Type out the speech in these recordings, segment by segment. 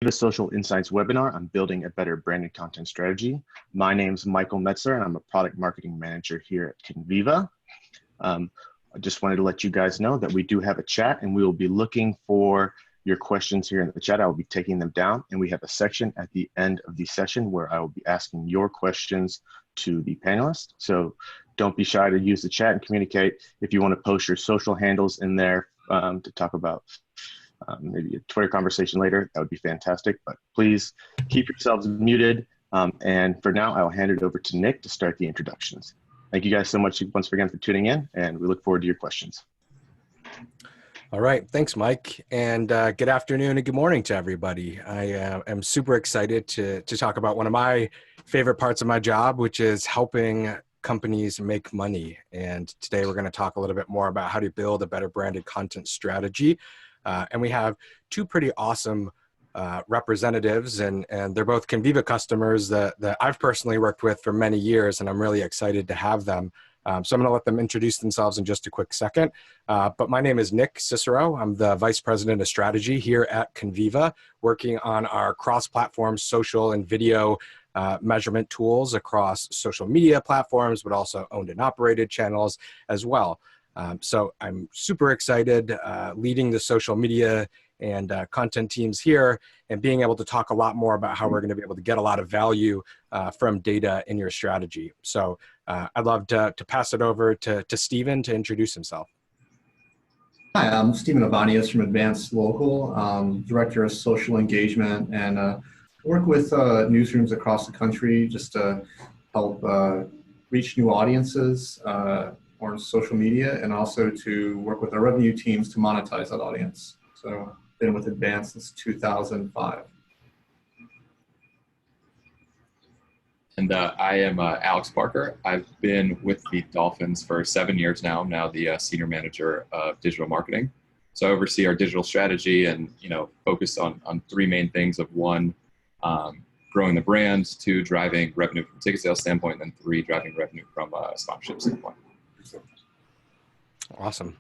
The Social Insights webinar on building a better branded content strategy. My name is Michael Metzler, and I'm a product marketing manager here at Conviva. I just wanted to let you guys know that we do have a chat, and we will be looking for your questions here in the chat. I will be taking them down, and we have a section at the end of the session where I will be asking your questions to the panelists. So don't be shy to use the chat and communicate. If you want to post your social handles in there to talk about maybe a Twitter conversation later, that would be fantastic. But please keep yourselves muted. And for now, I'll hand it over to Nick to start the introductions. Thank you guys so much once again for tuning in, and we look forward to your questions. All right, thanks, Mike, and good afternoon and good morning to everybody. I am super excited to talk about one of my favorite parts of my job, which is helping companies make money. And today we're going to talk a little bit more about how to build a better branded content strategy. And we have two pretty awesome representatives, and they're both Conviva customers that I've personally worked with for many years, and I'm really excited to have them. So I'm going to let them introduce themselves in just a quick second. But my name is Nick Cicero. I'm the Vice President of Strategy here at Conviva, working on our cross-platform social and video measurement tools across social media platforms, but also owned and operated channels as well. So I'm super excited leading the social media and content teams here and being able to talk a lot more about how we're going to be able to get a lot of value from data in your strategy. So I'd love to pass it over to Stephen to introduce himself. Hi, I'm Stephen Avanias from Advanced Local, Director of Social Engagement, and work with newsrooms across the country just to help reach new audiences on social media, and also to work with our revenue teams to monetize that audience. So been with Advanced since 2005. And I am Alex Parker. I've been with the Dolphins for 7 years now. I'm now the Senior Manager of Digital Marketing. So I oversee our digital strategy and, focus on three main things of one, growing the brand, two, driving revenue from a ticket sales standpoint, and then three, driving revenue from a sponsorship standpoint. Awesome.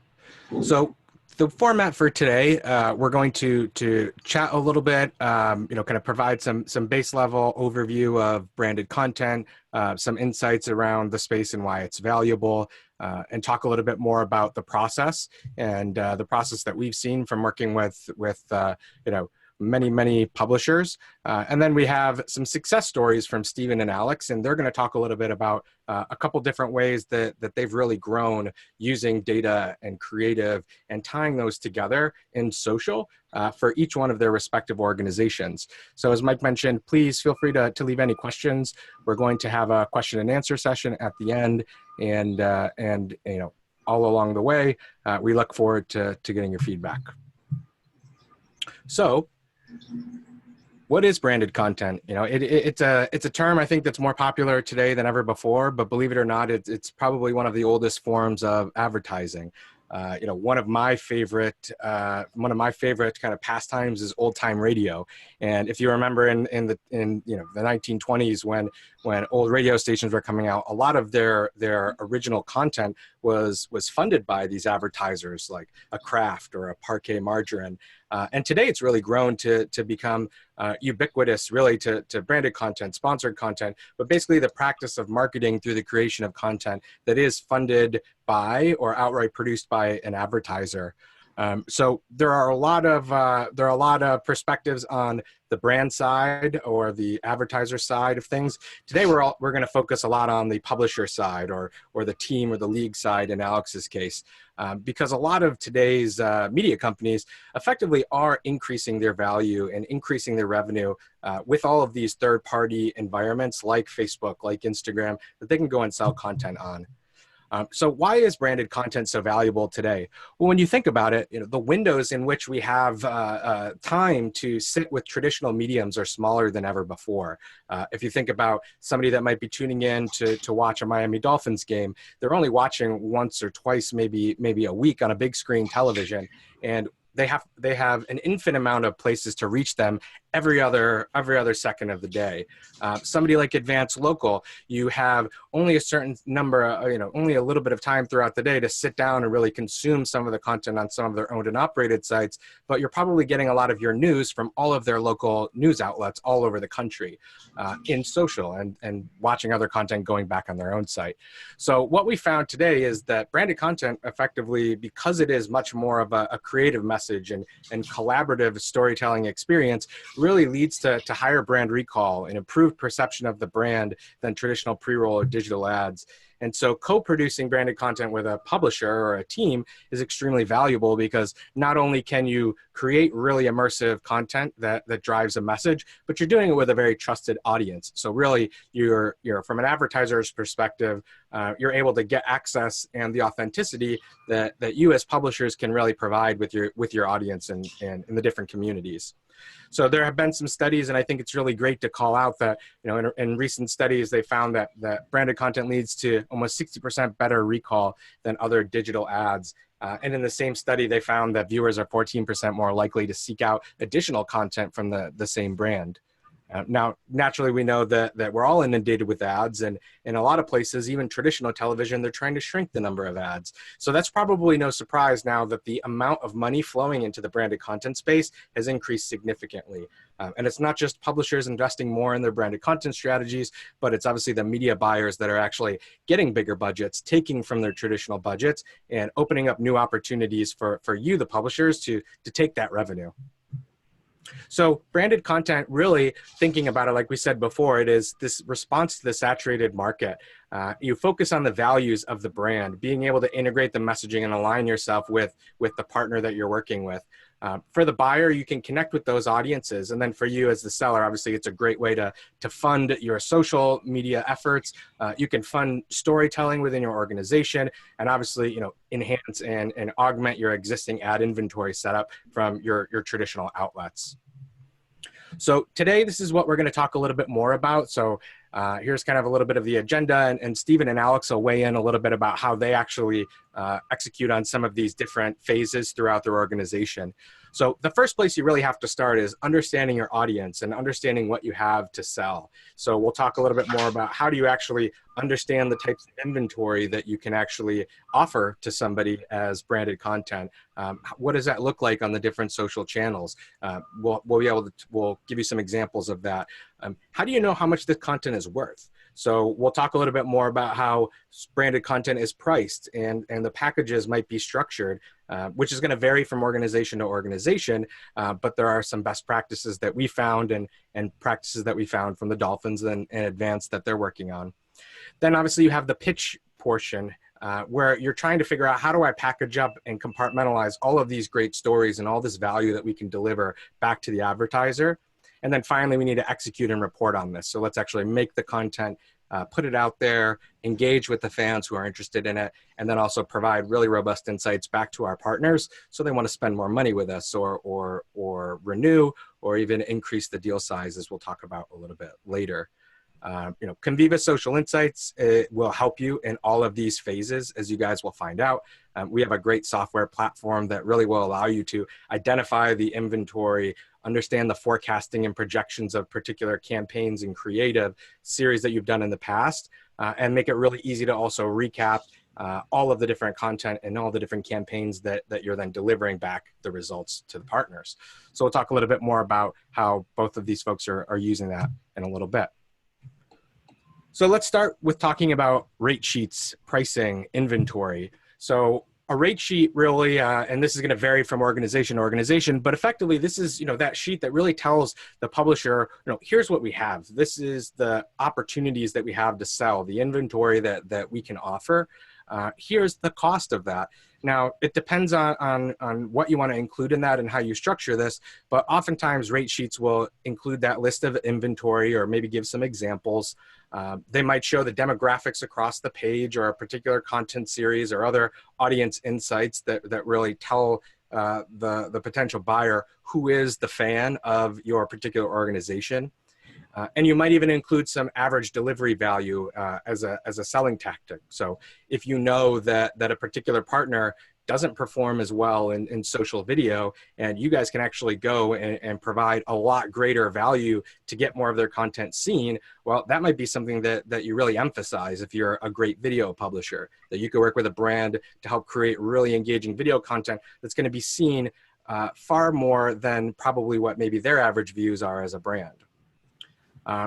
So the format for today, we're going to chat a little bit, kind of provide some base level overview of branded content, some insights around the space and why it's valuable, and talk a little bit more about the process and the process that we've seen from working with many publishers. And then we have some success stories from Stephen and Alex, and they're going to talk a little bit about a couple different ways that they've really grown using data and creative and tying those together in social for each one of their respective organizations. So as Mike mentioned, please feel free to leave any questions. We're going to have a question and answer session at the end, and all along the way, we look forward to getting your feedback. So, what is branded content? It's a term I think that's more popular today than ever before, but believe it or not, it's probably one of the oldest forms of advertising. One of my favorite kind of pastimes is old time radio. And if you remember in the 1920s when old radio stations were coming out, a lot of their original content was funded by these advertisers like a Kraft or a Parquet margarine. And today it's really grown to become ubiquitous, really, to branded content, sponsored content, but basically the practice of marketing through the creation of content that is funded by or outright produced by an advertiser. So there are a lot of perspectives on the brand side or the advertiser side of things. Today we're going to focus a lot on the publisher side or the team or the league side in Alex's case, because a lot of today's media companies effectively are increasing their value and increasing their revenue with all of these third-party environments like Facebook, like Instagram, that they can go and sell content on. So why is branded content so valuable today? Well, when you think about it, the windows in which we have time to sit with traditional mediums are smaller than ever before. If you think about somebody that might be tuning in to watch a Miami Dolphins game, they're only watching once or twice, maybe a week on a big screen television, and they have an infinite amount of places to reach them every other second of the day. Somebody like Advance Local, you have only a certain number, only a little bit of time throughout the day to sit down and really consume some of the content on some of their owned and operated sites, but you're probably getting a lot of your news from all of their local news outlets all over the country in social and watching other content going back on their own site. So what we found today is that branded content effectively, because it is much more of a creative message and collaborative storytelling experience, really leads to higher brand recall and improved perception of the brand than traditional pre-roll or digital ads. And so co-producing branded content with a publisher or a team is extremely valuable, because not only can you create really immersive content that drives a message, but you're doing it with a very trusted audience. So really, you're from an advertiser's perspective, you're able to get access and the authenticity that you as publishers can really provide with your audience and in the different communities. So there have been some studies, and I think it's really great to call out that, in recent studies, they found that branded content leads to almost 60% better recall than other digital ads. And in the same study, they found that viewers are 14% more likely to seek out additional content from the same brand. Now, naturally, we know that we're all inundated with ads, and in a lot of places, even traditional television, they're trying to shrink the number of ads. So that's probably no surprise now that the amount of money flowing into the branded content space has increased significantly. And it's not just publishers investing more in their branded content strategies, but it's obviously the media buyers that are actually getting bigger budgets, taking from their traditional budgets, and opening up new opportunities for you, the publishers, to take that revenue. So branded content, really thinking about it, like we said before, it is this response to the saturated market. You focus on the values of the brand, being able to integrate the messaging and align yourself with the partner that you're working with. For the buyer, you can connect with those audiences. And then for you as the seller, obviously, it's a great way to fund your social media efforts. You can fund storytelling within your organization, and obviously, enhance and augment your existing ad inventory setup from your traditional outlets. So today, this is what we're going to talk a little bit more about. So here's kind of a little bit of the agenda, and Stephen and Alex will weigh in a little bit about how they actually execute on some of these different phases throughout their organization. So the first place you really have to start is understanding your audience and understanding what you have to sell. So we'll talk a little bit more about how do you actually understand the types of inventory that you can actually offer to somebody as branded content. What does that look like on the different social channels? We'll give you some examples of that. How do you know how much this content is worth? So we'll talk a little bit more about how branded content is priced and the packages might be structured, which is going to vary from organization to organization. But there are some best practices that we found and practices that we found from the Dolphins and Advance that they're working on. Then obviously you have the pitch portion, where you're trying to figure out how do I package up and compartmentalize all of these great stories and all this value that we can deliver back to the advertiser. And then finally, we need to execute and report on this. So let's actually make the content, put it out there, engage with the fans who are interested in it, and then also provide really robust insights back to our partners so they want to spend more money with us or renew or even increase the deal size, as we'll talk about a little bit later. Conviva Social Insights will help you in all of these phases, as you guys will find out. We have a great software platform that really will allow you to identify the inventory, understand the forecasting and projections of particular campaigns and creative series that you've done in the past, and make it really easy to also recap all of the different content and all the different campaigns that you're then delivering back the results to the partners. So we'll talk a little bit more about how both of these folks are using that in a little bit. So let's start with talking about rate sheets, pricing, inventory. So a rate sheet really, and this is going to vary from organization to organization, but effectively this is, that sheet that really tells the publisher, here's what we have. This is the opportunities that we have to sell, the inventory that we can offer. Here's the cost of that. Now, it depends on what you want to include in that and how you structure this, but oftentimes rate sheets will include that list of inventory or maybe give some examples. They might show the demographics across the page or a particular content series or other audience insights that really tell the potential buyer who is the fan of your particular organization. And you might even include some average delivery value as a selling tactic. So if you know that a particular partner doesn't perform as well in social video, and you guys can actually go and provide a lot greater value to get more of their content seen, well, that might be something that you really emphasize if you're a great video publisher, that you could work with a brand to help create really engaging video content that's going to be seen far more than probably what maybe their average views are as a brand.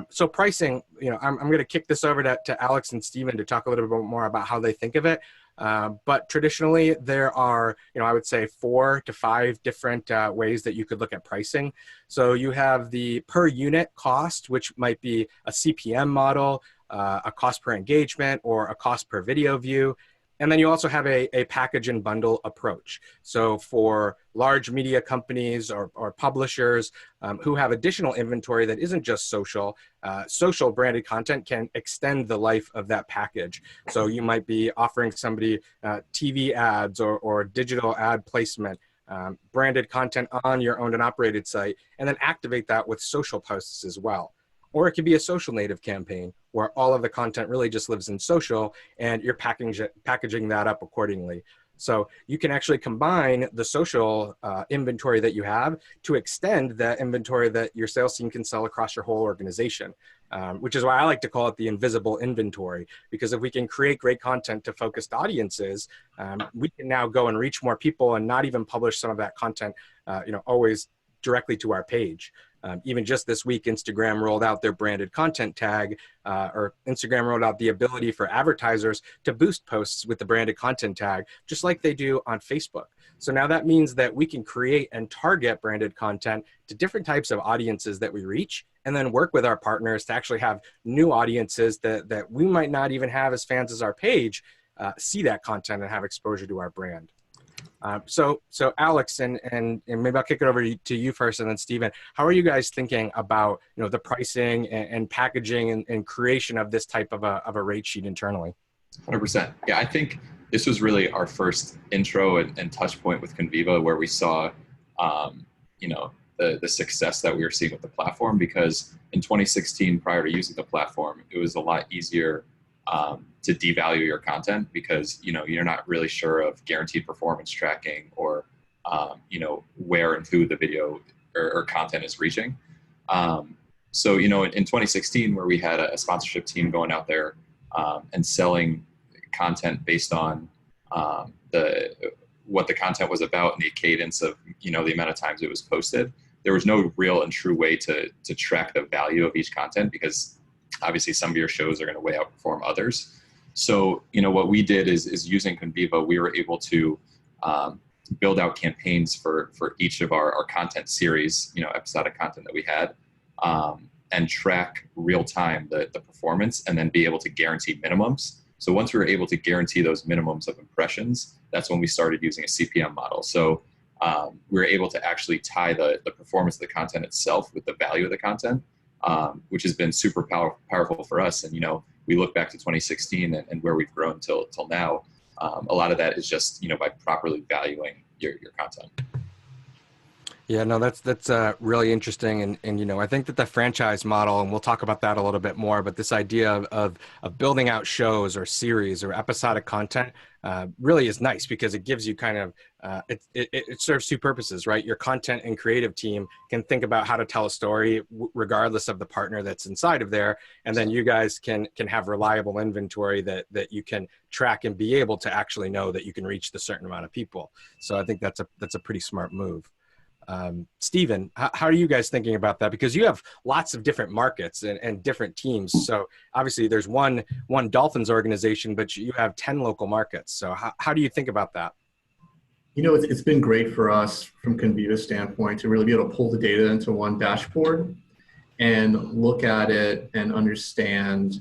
So pricing, I'm going to kick this over to Alex and Steven to talk a little bit more about how they think of it. But traditionally, there are, I would say 4 to 5 different ways that you could look at pricing. So you have the per unit cost, which might be a CPM model, a cost per engagement, or a cost per video view. And then you also have a package and bundle approach. So for large media companies or publishers who have additional inventory that isn't just social, social branded content can extend the life of that package. So you might be offering somebody TV ads or digital ad placement, branded content on your owned and operated site, and then activate that with social posts as well. Or it could be a social native campaign where all of the content really just lives in social and you're packaging that up accordingly. So you can actually combine the social inventory that you have to extend that inventory that your sales team can sell across your whole organization, which is why I like to call it the invisible inventory, because if we can create great content to focused audiences, we can now go and reach more people and not even publish some of that content, always directly to our page. Even just this week, Instagram rolled out their branded content tag, or Instagram rolled out the ability for advertisers to boost posts with the branded content tag, just like they do on Facebook. So now that means that we can create and target branded content to different types of audiences that we reach, and then work with our partners to actually have new audiences that we might not even have as fans as our page, see that content and have exposure to our brand. So Alex, and maybe I'll kick it over to you first, and then Steven, how are you guys thinking about the pricing and packaging and creation of this type of a rate sheet internally? 100%. Yeah, I think this was really our first intro and touch point with Conviva, where we saw, the success that we were seeing with the platform, because in 2016, prior to using the platform, it was a lot easier to devalue your content because, you're not really sure of guaranteed performance tracking or, where and who the video or content is reaching. So, in 2016, where we had a sponsorship team going out there and selling content based on what the content was about and the cadence of, the amount of times it was posted, there was no real and true way to track the value of each content, because obviously some of your shows are going to way outperform others. So, what we did is using Conviva, we were able to build out campaigns for each of our content series, episodic content that we had, and track real time the performance, and then be able to guarantee minimums. So once we were able to guarantee those minimums of impressions, that's when we started using a CPM model. So we were able to actually tie the performance of the content itself with the value of the content, which has been super powerful for us. And, we look back to 2016 and where we've grown till now. A lot of that is just, by properly valuing your content. Yeah, no, that's really interesting. And I think that the franchise model, and we'll talk about that a little bit more, but this idea of building out shows or series or episodic content really is nice, because it gives you kind of, it serves 2 purposes, right? Your content and creative team can think about how to tell a story regardless of the partner that's inside of there. And then you guys can have reliable inventory that you can track and be able to actually know that you can reach the certain amount of people. So I think that's a pretty smart move. Steven, how are you guys thinking about that? Because you have lots of different markets and different teams. So obviously there's one Dolphins organization, but you have 10 local markets. So how do you think about that? It's been great for us from Conviva's standpoint to really be able to pull the data into one dashboard and look at it and understand,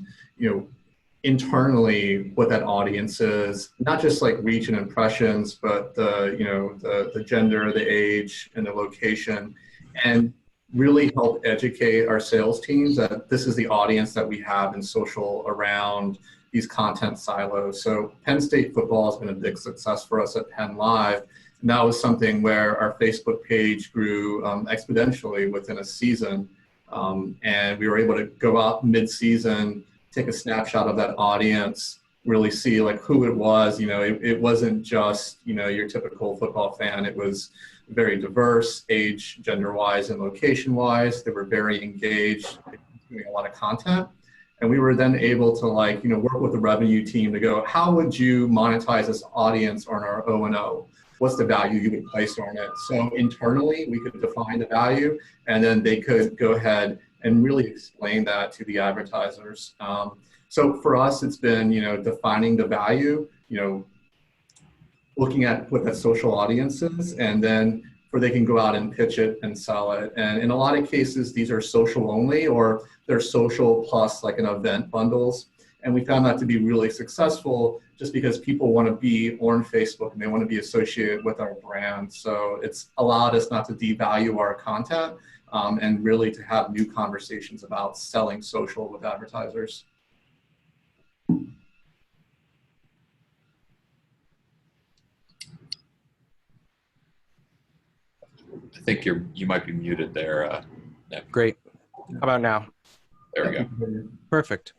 internally what that audience is, not just like reach and impressions, but the gender, the age, and the location, and really help educate our sales teams that this is the audience that we have in social around these content silos. So Penn State football has been a big success for us at Penn Live. And that was something where our Facebook page grew exponentially within a season. And we were able to go out mid-season, take a snapshot of that audience, really see like who it was. It wasn't just, your typical football fan. It was very diverse, age, gender-wise, and location-wise. They were very engaged, doing a lot of content. And we were then able to work with the revenue team to go, how would you monetize this audience on our O&O? What's the value you would place on it? So internally, we could define the value, and then they could go ahead and really explain that to the advertisers. So for us, it's been, defining the value, looking at what that social audience is, and then where they can go out and pitch it and sell it. And in a lot of cases, these are social only, or they're social plus like an event bundles. And we found that to be really successful just because people want to be on Facebook and they want to be associated with our brand. So it's allowed us not to devalue our content and really to have new conversations about selling social with advertisers. I think you might be muted there. Nick. Great. How about now? There we go. Perfect.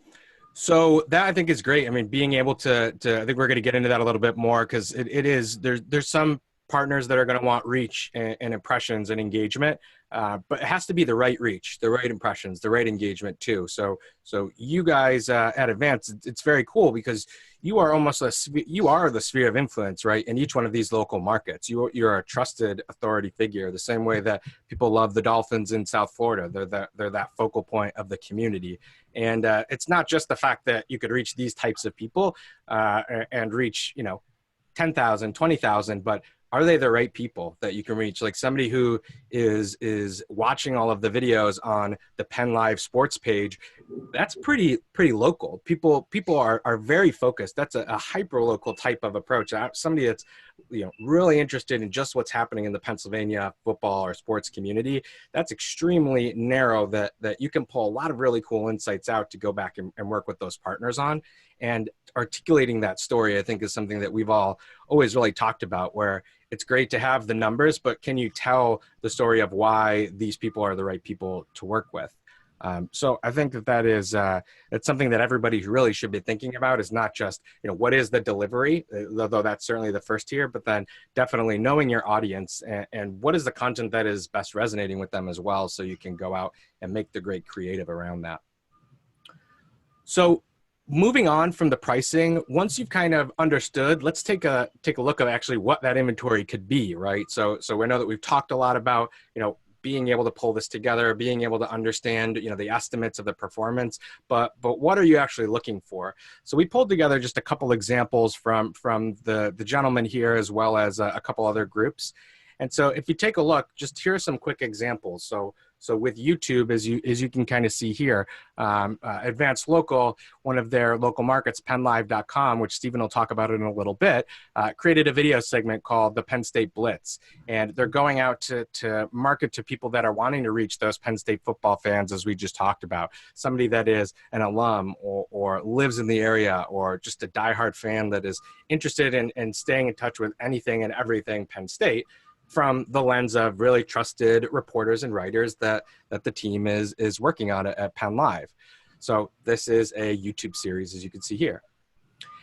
So that I think is great. I mean, being able to I think we're going to get into that a little bit more because there's some partners that are going to want reach and impressions and engagement, but it has to be the right reach, the right impressions, the right engagement too. So you guys at Advance, it's very cool because you are almost you are the sphere of influence, right? In each one of these local markets, you're a trusted authority figure. The same way that people love the Dolphins in South Florida, they're that focal point of the community. And it's not just the fact that you could reach these types of people and reach 10,000, 20,000, but are they the right people that you can reach? Like somebody who is watching all of the videos on the Penn Live Sports page, that's pretty local. People are very focused. That's a hyper local type of approach. Somebody that's really interested in just what's happening in the Pennsylvania football or sports community. That's extremely narrow. That you can pull a lot of really cool insights out to go back and work with those partners on. And articulating that story, I think, is something that we've all always really talked about, where it's great to have the numbers, but can you tell the story of why these people are the right people to work with? So I think that's something that everybody really should be thinking about, is not just, what is the delivery, although that's certainly the first tier, but then definitely knowing your audience and what is the content that is best resonating with them as well, so you can go out and make the great creative around that. So moving on from the pricing, once you've kind of understood, let's take a look at actually what that inventory could be, right? So we know that we've talked a lot about, being able to pull this together, being able to understand, the estimates of the performance, but what are you actually looking for? So we pulled together just a couple examples from the gentleman here, as well as a couple other groups. And so if you take a look, just here are some quick examples. So with YouTube, as you can kind of see here, Advanced Local, one of their local markets, PennLive.com, which Stephen will talk about in a little bit, created a video segment called the Penn State Blitz. And they're going out to market to people that are wanting to reach those Penn State football fans, as we just talked about. Somebody that is an alum or lives in the area, or just a diehard fan that is interested in staying in touch with anything and everything Penn State, from the lens of really trusted reporters and writers that the team is working on at Penn Live. So this is a YouTube series, as you can see here.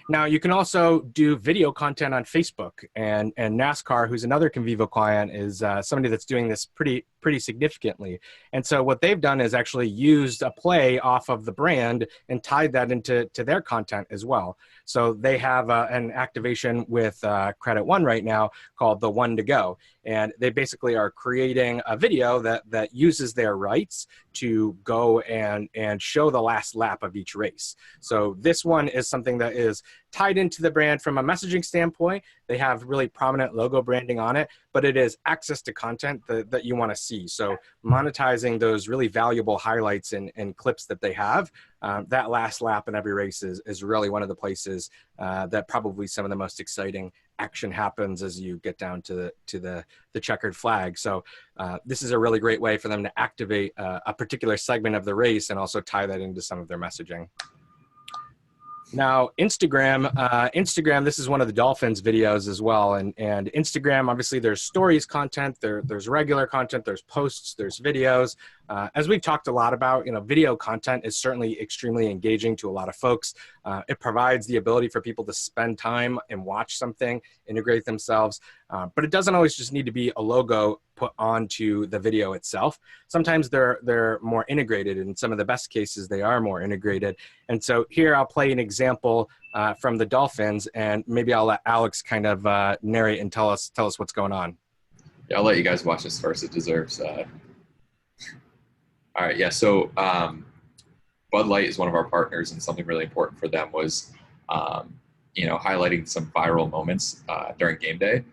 Now, you can also do video content on Facebook, and NASCAR, who's another Convivo client, is somebody that's doing this pretty significantly. And so what they've done is actually used a play off of the brand and tied that into their content as well. So they have an activation with Credit One right now called The One to Go. And they basically are creating a video that uses their rights to go and show the last lap of each race. So this one is something that is tied into the brand from a messaging standpoint. They have really prominent logo branding on it, but it is access to content that you want to see. So monetizing those really valuable highlights and clips that they have, that last lap in every race is really one of the places that probably some of the most exciting action happens as you get down to the checkered flag. So this is a really great way for them to activate a particular segment of the race and also tie that into some of their messaging. Now, Instagram, this is one of the Dolphins videos as well. And Instagram, obviously there's stories content, there's regular content, there's posts, there's videos. As we've talked a lot about, video content is certainly extremely engaging to a lot of folks. It provides the ability for people to spend time and watch something, integrate themselves, but it doesn't always just need to be a logo put onto the video itself. Sometimes they're more integrated. In some of the best cases, they are more integrated. And so here I'll play an example from the Dolphins, and maybe I'll let Alex kind of narrate and tell us what's going on. Yeah, I'll let you guys watch this first. It deserves. All right, yeah. So Bud Light is one of our partners, and something really important for them was, highlighting some viral moments during game day.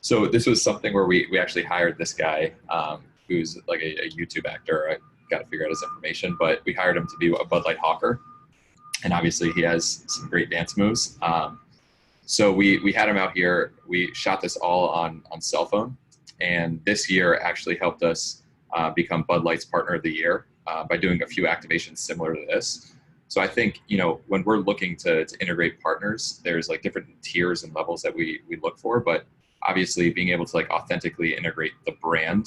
So this was something where we actually hired this guy who's like a YouTube actor. I got to figure out his information, but we hired him to be a Bud Light hawker, and obviously he has some great dance moves. So we had him out here. We shot this all on cell phone, and this year actually helped us become Bud Light's Partner of the Year by doing a few activations similar to this. So I think, when we're looking to integrate partners, there's like different tiers and levels that we look for, but obviously being able to like authentically integrate the brand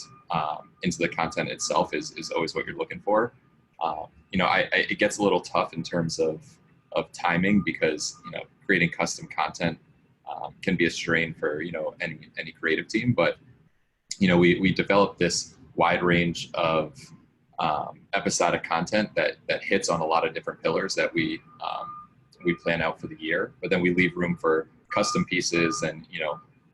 into the content itself is always what you're looking for. It gets a little tough in terms of timing because, creating custom content can be a strain for, any creative team, but, we developed this wide range of episodic content that hits on a lot of different pillars that we plan out for the year, but then we leave room for custom pieces and,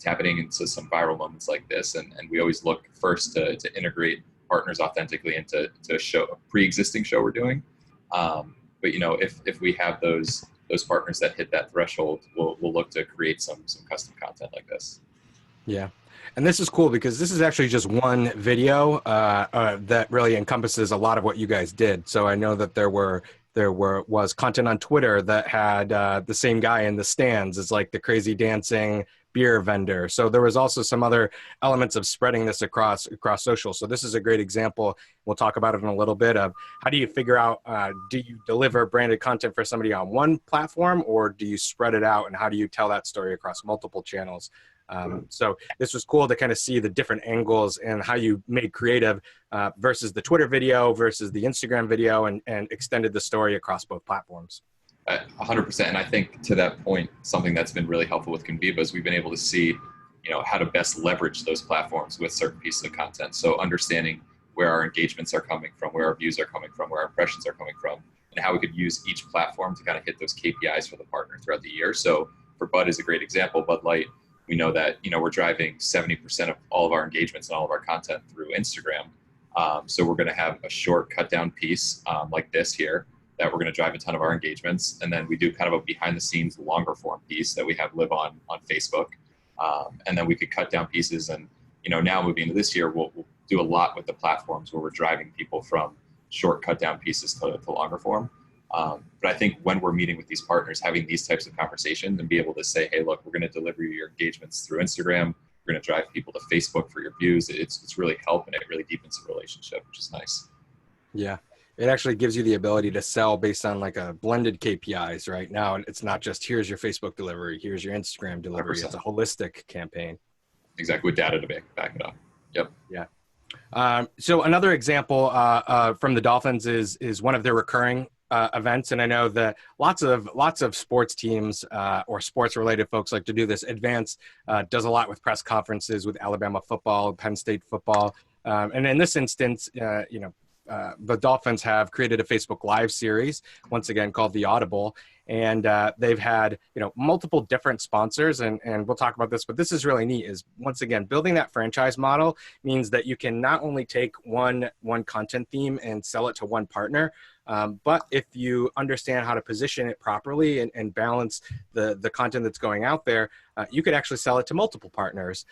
tapping into some viral moments like this. And we always look first to integrate partners authentically into a pre-existing show we're doing. But, if we have those partners that hit that threshold, we'll look to create some custom content like this. Yeah. And this is cool because this is actually just one video that really encompasses a lot of what you guys did. So I know that there was content on Twitter that had the same guy in the stands as like the crazy dancing beer vendor. So there was also some other elements of spreading this across social. So this is a great example. We'll talk about it in a little bit of how do you figure out, do you deliver branded content for somebody on one platform or do you spread it out, and how do you tell that story across multiple channels? So this was cool to kind of see the different angles and how you made creative versus the Twitter video versus the Instagram video and extended the story across both platforms. 100%. And I think to that point, something that's been really helpful with Conviva is we've been able to see, how to best leverage those platforms with certain pieces of content. So understanding where our engagements are coming from, where our views are coming from, where our impressions are coming from, and how we could use each platform to kind of hit those KPIs for the partner throughout the year. So for Bud is a great example. Bud Light, we know that, we're driving 70% of all of our engagements and all of our content through Instagram. So we're going to have a short cut down piece like this here that we're going to drive a ton of our engagements. And then we do kind of a behind the scenes longer form piece that we have live on Facebook. And then we could cut down pieces. And, now moving into this year, we'll do a lot with the platforms where we're driving people from short cut down pieces to longer form. But I think when we're meeting with these partners, having these types of conversations and be able to say, hey, look, we're going to deliver your engagements through Instagram. We're going to drive people to Facebook for your views. It's really helping. It really deepens the relationship, which is nice. Yeah. It actually gives you the ability to sell based on like a blended KPIs right now. And it's not just here's your Facebook delivery, here's your Instagram delivery. 100%. It's a holistic campaign. Exactly. With data to back it up. Yep. Yeah. So another example from the Dolphins is one of their recurring events. And I know that lots of sports teams or sports related folks like to do this. Advance does a lot with press conferences with Alabama football, Penn State football. And in this instance, the Dolphins have created a Facebook Live series, once again called The Audible, and they've had multiple different sponsors, and we'll talk about this, but this is really neat. Is once again building that franchise model means that you can not only take one content theme and sell it to one partner, but if you understand how to position it properly and balance the content that's going out there, you could actually sell it to multiple partners.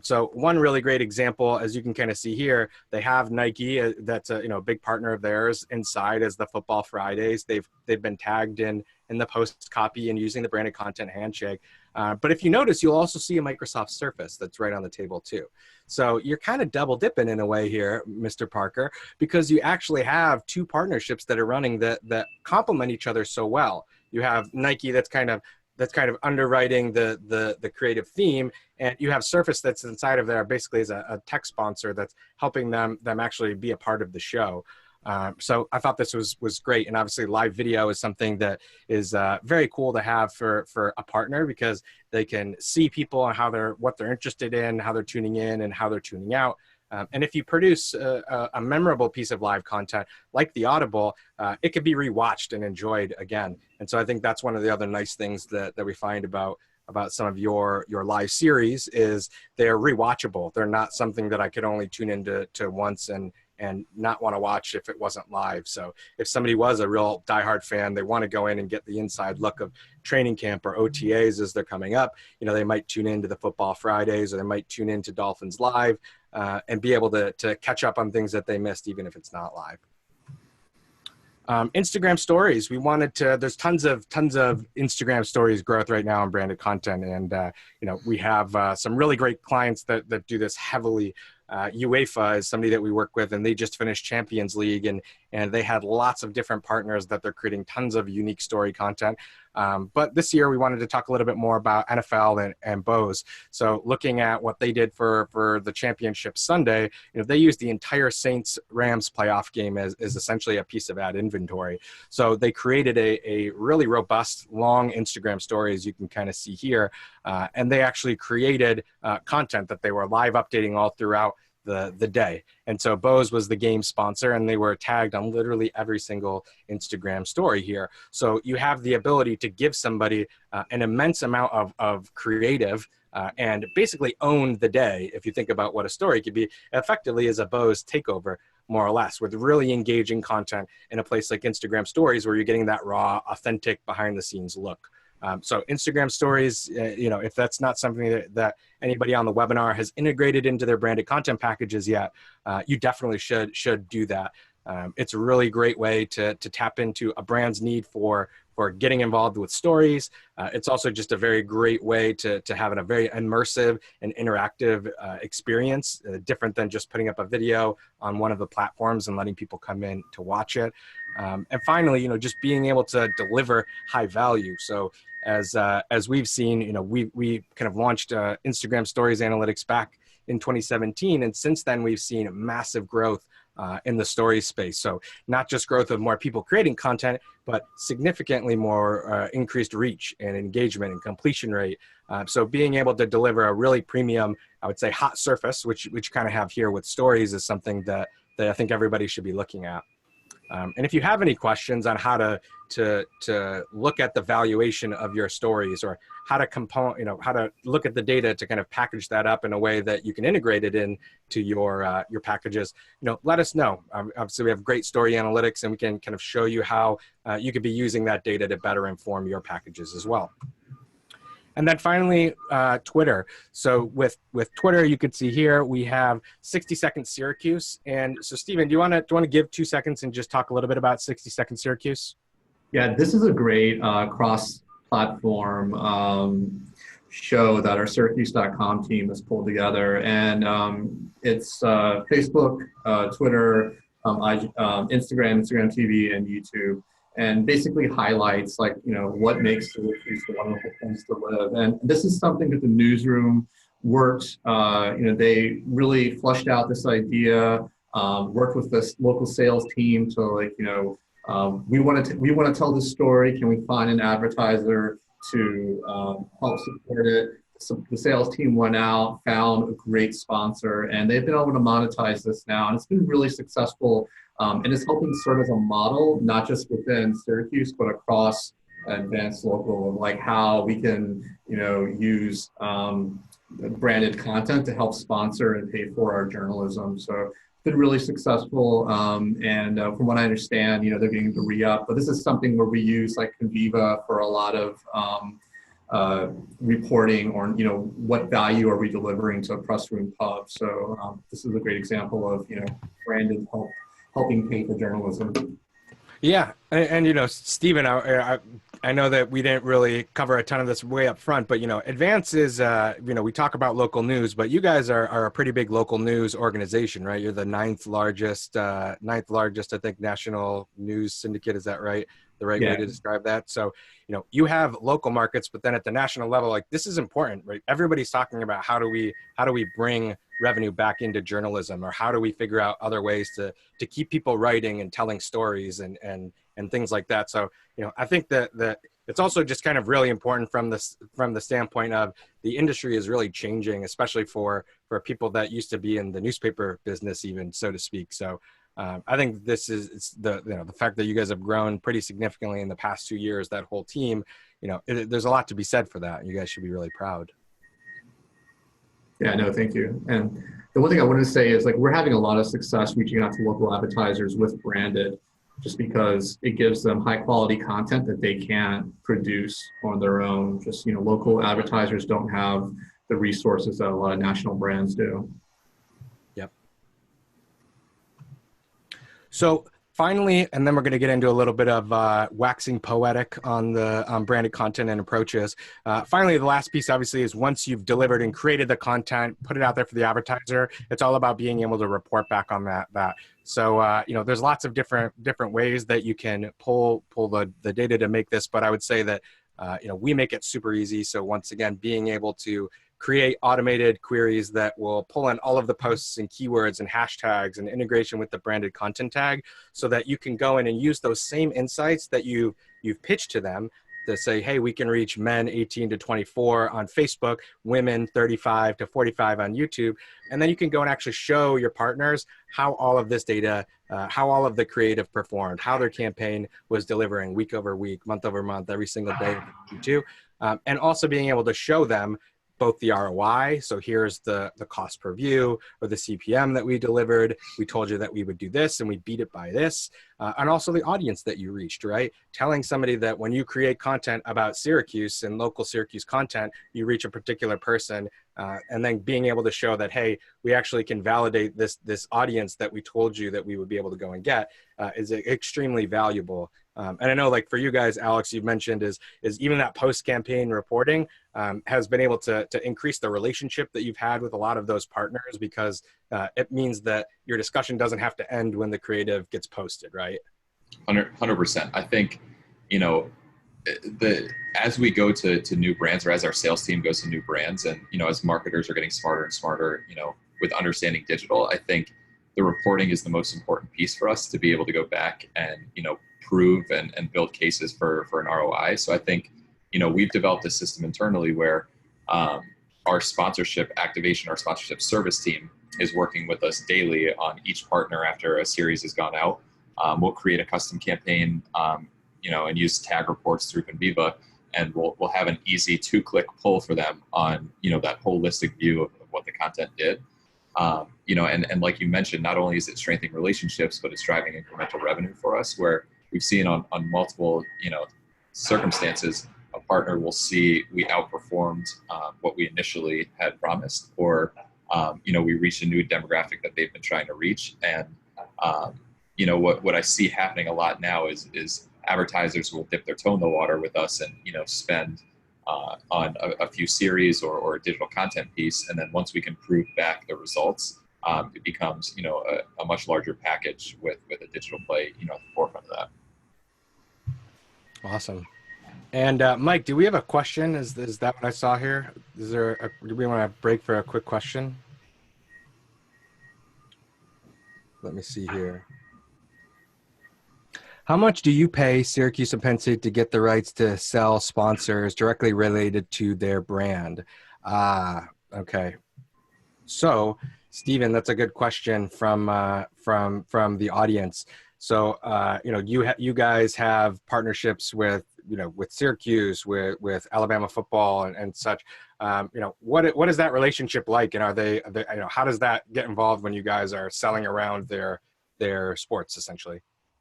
So one really great example, as you can kind of see here, they have Nike, that's a big partner of theirs inside as the Football Fridays. They've been tagged in the post copy and using the branded content handshake. But if you notice, you'll also see a Microsoft Surface that's right on the table too. So you're kind of double dipping in a way here, Mr. Parker, because you actually have two partnerships that are running that complement each other so well. You have Nike that's kind of that's kind of underwriting the creative theme, and you have Surface that's inside of there basically as a tech sponsor that's helping them actually be a part of the show. So I thought this was great, and obviously live video is something that is very cool to have for a partner, because they can see people and what they're interested in, how they're tuning in, and how they're tuning out. And if you produce a memorable piece of live content like the Audible, it could be rewatched and enjoyed again. And so I think that's one of the other nice things that we find about some of your live series is they're rewatchable. They're not something that I could only tune into once and not want to watch if it wasn't live. So if somebody was a real diehard fan, they want to go in and get the inside look of training camp or OTAs as they're coming up, they might tune into the Football Fridays, or they might tune into Dolphins Live, and be able to catch up on things that they missed, even if it's not live. Instagram stories, there's tons of Instagram stories growth right now on branded content. And, we have some really great clients that do this heavily. UEFA is somebody that we work with, and they just finished Champions League, and they had lots of different partners that they're creating tons of unique story content. But this year we wanted to talk a little bit more about NFL and Bose. So looking at what they did for the championship Sunday, they used the entire Saints-Rams playoff game as essentially a piece of ad inventory. So they created a really robust, long Instagram story, as you can kind of see here. And they actually created content that they were live updating all throughout the day. And so Bose was the game sponsor, and they were tagged on literally every single Instagram story here. So you have the ability to give somebody an immense amount of creative and basically own the day. If you think about what a story could be, effectively is a Bose takeover, more or less, with really engaging content in a place like Instagram stories, where you're getting that raw, authentic, behind the scenes look. So Instagram stories, if that's not something that anybody on the webinar has integrated into their branded content packages yet, you definitely should do that. It's a really great way to tap into a brand's need for getting involved with stories. It's also just a very great way to have a very immersive and interactive experience, different than just putting up a video on one of the platforms and letting people come in to watch it. And finally, just being able to deliver high value. So as we've seen, we kind of launched Instagram Stories Analytics back in 2017. And since then, we've seen massive growth in the stories space. So not just growth of more people creating content, but significantly more increased reach and engagement and completion rate. So being able to deliver a really premium, I would say, hot surface, which kind of have here with stories, is something that I think everybody should be looking at. And if you have any questions on how to look at the valuation of your stories, or how to how to look at the data to kind of package that up in a way that you can integrate it into your packages, let us know. Obviously, we have great story analytics, and we can kind of show you how you could be using that data to better inform your packages as well. And then finally, Twitter. So with Twitter, you could see here we have 60-second Syracuse. And so, Stephen, do you want to give 2 seconds and just talk a little bit about 60-second Syracuse? Yeah, this is a great cross-platform show that our Syracuse.com team has pulled together, and it's Facebook, Twitter, Instagram TV, and YouTube. And basically highlights what makes Syracuse a wonderful place to live. And this is something that the newsroom worked. They really flushed out this idea, worked with this local sales team to we want to tell this story. Can we find an advertiser to help support it? So the sales team went out, found a great sponsor, and they've been able to monetize this now, and it's been really successful. And it's helping serve as a model, not just within Syracuse, but across Advanced Local, of how we can, use branded content to help sponsor and pay for our journalism. So it's been really successful. And from what I understand, they're getting to re-up. But this is something where we use Conviva for a lot of reporting, or what value are we delivering to a press room pub. So this is a great example of branded helping pay for journalism. Yeah, and Stephen, I know that we didn't really cover a ton of this way up front, but Advance is, we talk about local news, but you guys are a pretty big local news organization, right? You're the ninth largest, I think, national news syndicate. Is that right? The right way to describe that? So, you have local markets, but then at the national level, like, this is important, right? Everybody's talking about how do we bring revenue back into journalism, or how do we figure out other ways to keep people writing and telling stories and things like that. So, I think that it's also just kind of really important from the standpoint of the industry is really changing, especially for people that used to be in the newspaper business, even, so to speak. So I think this is the fact that you guys have grown pretty significantly in the past 2 years, that whole team, there's a lot to be said for that. You guys should be really proud. Yeah, no, thank you. And the one thing I wanted to say is, like, we're having a lot of success reaching out to local advertisers with branded, just because it gives them high quality content that they can't produce on their own. Just, local advertisers don't have the resources that a lot of national brands do. Yep. So finally, and then we're going to get into a little bit of waxing poetic on the branded content and approaches. Finally, the last piece, obviously, is once you've delivered and created the content, put it out there for the advertiser, it's all about being able to report back on that. So, there's lots of different ways that you can pull the data to make this, but I would say that, we make it super easy. So once again, being able to create automated queries that will pull in all of the posts and keywords and hashtags and integration with the branded content tag, so that you can go in and use those same insights that you've pitched to them to say, hey, we can reach men 18 to 24 on Facebook, women 35 to 45 on YouTube. And then you can go and actually show your partners how all of this data, how all of the creative performed, how their campaign was delivering week over week, month over month, every single day, Q2. And also being able to show them both the ROI, so here's the cost per view, or the CPM that we delivered. We told you that we would do this and we beat it by this. And also the audience that you reached, right? Telling somebody that when you create content about Syracuse and local Syracuse content, you reach a particular person, and then being able to show that, hey, we actually can validate this audience that we told you that we would be able to go and get, is extremely valuable. And I know, like, for you guys, Alex, you've mentioned is even that post-campaign reporting has been able to increase the relationship that you've had with a lot of those partners, because it means that your discussion doesn't have to end when the creative gets posted, right? 100%. I think, as we go to new brands, or as our sales team goes to new brands, and, as marketers are getting smarter and smarter, with understanding digital, I think the reporting is the most important piece for us to be able to go back and, prove and build cases for an ROI. So I think, we've developed a system internally where our sponsorship activation, our sponsorship service team is working with us daily on each partner after a series has gone out. We'll create a custom campaign, and use tag reports through Conviva, and we'll have an easy 2-click pull for them on, that holistic view of what the content did. And like you mentioned, not only is it strengthening relationships, but it's driving incremental revenue for us, where we've seen on multiple, circumstances, a partner will see we outperformed what we initially had promised, or, we reached a new demographic that they've been trying to reach. And, what I see happening a lot now is advertisers will dip their toe in the water with us and, spend on a few series or a digital content piece. And then once we can prove back the results, it becomes, a much larger package with a digital play, at the forefront of that. Awesome. And Mike, do we have a question? Is that what I saw here? Do we want to break for a quick question? Let me see here. How much do you pay Syracuse and Penn State to get the rights to sell sponsors directly related to their brand? Okay. So, Stephen, that's a good question from the audience. So, you guys have partnerships with Syracuse, with Alabama football and such. What is that relationship like? And are they how does that get involved when you guys are selling around their sports, essentially?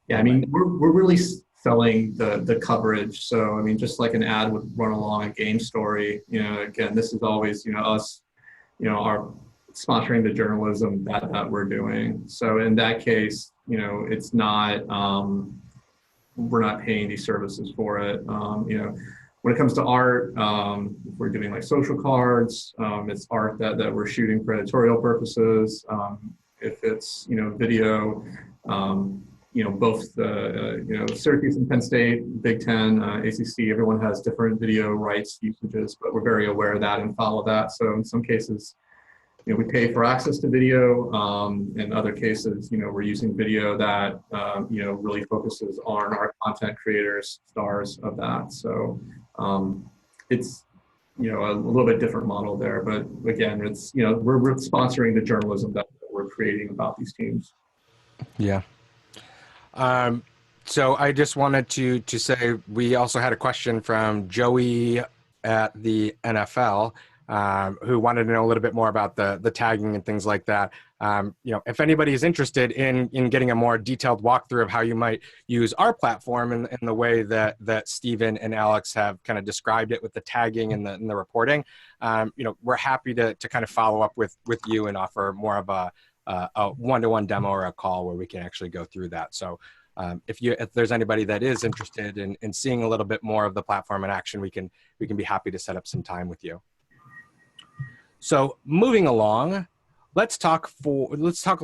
Yeah, I mean, we're really selling the coverage. So, I mean, just like an ad would run along a game story, again, this is always, us, our sponsoring the journalism that we're doing. So in that case, it's not, we're not paying these services for it. You know, when it comes to art, if we're doing like social cards, it's art that we're shooting for editorial purposes. If it's, you know, video, you know, both the, you know, Syracuse and Penn State, Big Ten, ACC, everyone has different video rights usages, but we're very aware of that and follow that. So in some cases, you know, we pay for access to video. In other cases, you know, we're using video that, you know, really focuses on our content creators, stars of that. So it's, you know, a little bit different model there, but again, it's, you know, we're sponsoring the journalism that we're creating about these teams. Yeah. So I just wanted to say, we also had a question from Joey at the NFL, who wanted to know a little bit more about the tagging and things like that. You know, if anybody is interested in getting a more detailed walkthrough of how you might use our platform in the way that Stephen and Alex have kind of described it with the tagging and the reporting, you know, we're happy to kind of follow up with you and offer more of a one-to-one demo or a call where we can actually go through that. So if there's anybody that is interested in seeing a little bit more of the platform in action, we can be happy to set up some time with you. So moving along, let's talk a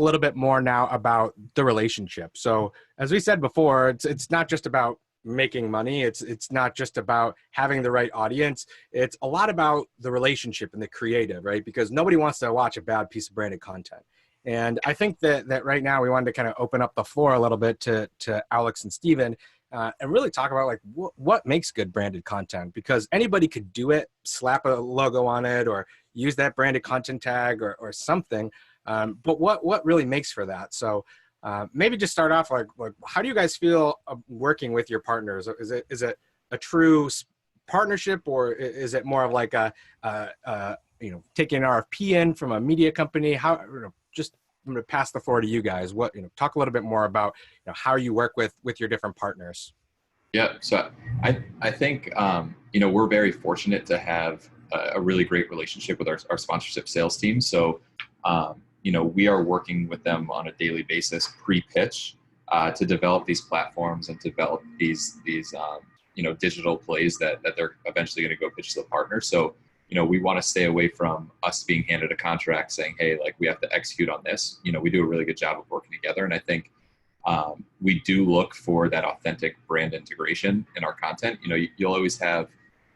little bit more now about the relationship. So as we said before, it's not just about making money. It's not just about having the right audience. It's a lot about the relationship and the creative, right? Because nobody wants to watch a bad piece of branded content. And I think that right now we wanted to kind of open up the floor a little bit to Alex and Stephen, and really talk about like what makes good branded content, because anybody could do it, slap a logo on it or use that branded content tag or something. But what really makes for that? So maybe just start off like how do you guys feel working with your partners? Is it a true partnership, or is it more of like a you know, taking an RFP in from a media company? How, you know, just I'm going to pass the floor to you guys. What, you know, talk a little bit more about, you know, how you work with your different partners. Yeah, so I think you know, we're very fortunate to have a really great relationship with our sponsorship sales team. So you know, we are working with them on a daily basis pre-pitch to develop these platforms and develop these you know, digital plays that they're eventually going to go pitch to the partner. So you know, we want to stay away from us being handed a contract saying, hey, like we have to execute on this. You know, we do a really good job of working together. And I think we do look for that authentic brand integration in our content. You know, you'll always have,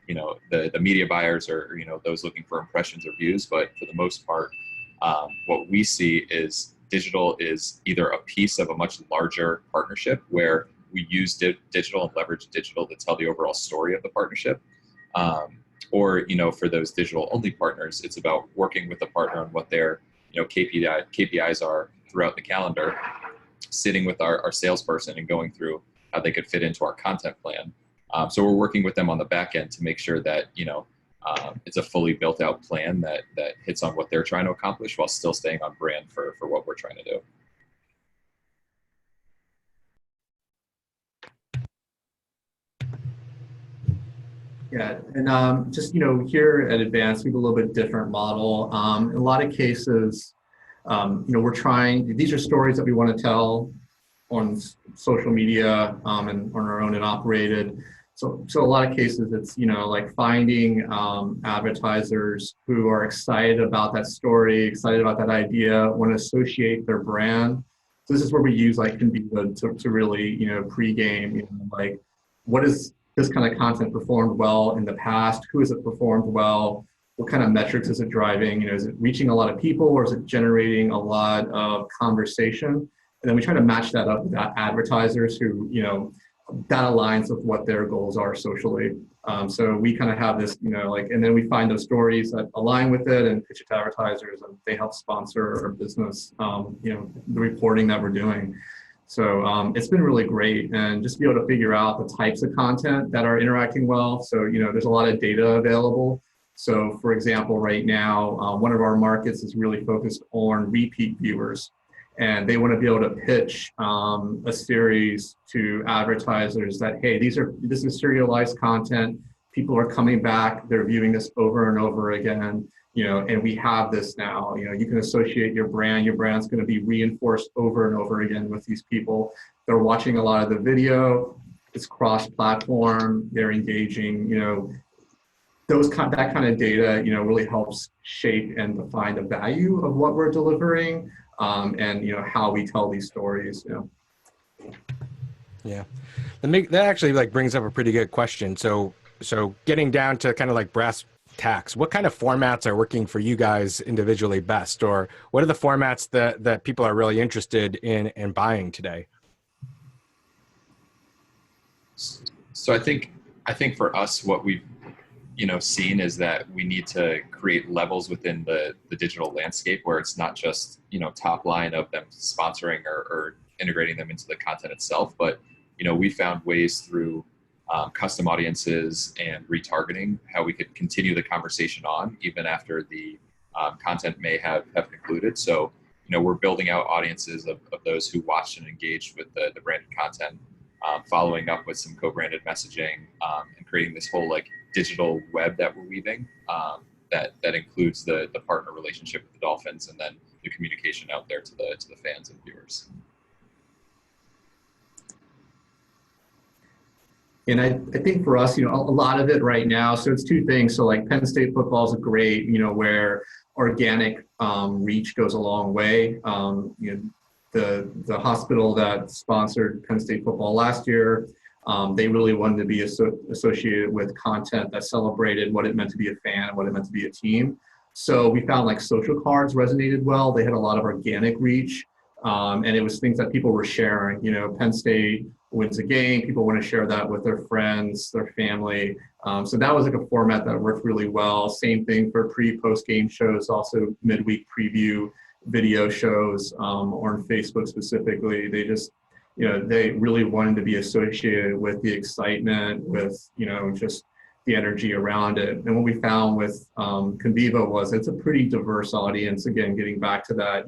you know, the media buyers or, you know, those looking for impressions or views. But for the most part, what we see is digital is either a piece of a much larger partnership where we use digital and leverage digital to tell the overall story of the partnership. Or, you know, for those digital only partners, it's about working with the partner on what their, you know, KPIs are throughout the calendar, sitting with our salesperson and going through how they could fit into our content plan. So we're working with them on the back end to make sure that, you know, it's a fully built out plan that hits on what they're trying to accomplish while still staying on brand for what we're trying to do. Yeah, and just, you know, here at Advance, we have a little bit different model. In a lot of cases, you know, these are stories that we want to tell on social media and on our own and operated. So a lot of cases, it's, you know, like finding advertisers who are excited about that story, excited about that idea, want to associate their brand. So this is where we use like Conviva to really, you know, pregame, you know, like what is this kind of content performed well in the past? Who has it performed well? What kind of metrics is it driving? You know, is it reaching a lot of people, or is it generating a lot of conversation? And then we try to match that up with advertisers who, you know, that aligns with what their goals are socially. So we kind of have this, you know, like, and then we find those stories that align with it and pitch it to advertisers, and they help sponsor our business, you know, the reporting that we're doing. So it's been really great, and just be able to figure out the types of content that are interacting well. So, you know, there's a lot of data available. So for example, right now, one of our markets is really focused on repeat viewers, and they want to be able to pitch a series to advertisers that, hey, this is serialized content. People are coming back, they're viewing this over and over again. You know, and we have this now, you know, you can associate your brand's going to be reinforced over and over again with these people. They're watching a lot of the video. it's cross-platform, they're engaging, that kind of data, really helps shape and define the value of what we're delivering, and how we tell these stories. Yeah, that actually like brings up a pretty good question. So getting down to kind of like brass tacks, what kind of formats are working for you guys individually best, or what are the formats that people are really interested in buying today? So I think for us, what we've seen is that we need to create levels within the digital landscape where it's not just top line of them sponsoring or integrating them into the content itself, but we found ways through custom audiences and retargeting how we could continue the conversation on even after the content may have concluded. So we're building out audiences of those who watched and engaged with the branded content, following up with some co-branded messaging, and creating this whole like digital web that we're weaving, that includes the partner relationship with the Dolphins and then the communication out there to the fans and viewers. And I think for us, a lot of it right now, so it's two things. So like Penn State football is a great, where organic reach goes a long way. The hospital that sponsored Penn State football last year, they really wanted to be associated with content that celebrated what it meant to be a fan and what it meant to be a team. So we found like social cards resonated well. They had a lot of organic reach, and it was things that people were sharing. Penn State wins a game, people want to share that with their friends, their family. So that was like a format that worked really well. Same thing for post game shows, also midweek preview video shows, or on Facebook specifically. They just, they really wanted to be associated with the excitement, with, just the energy around it. And what we found with Conviva was it's a pretty diverse audience. Again, getting back to that,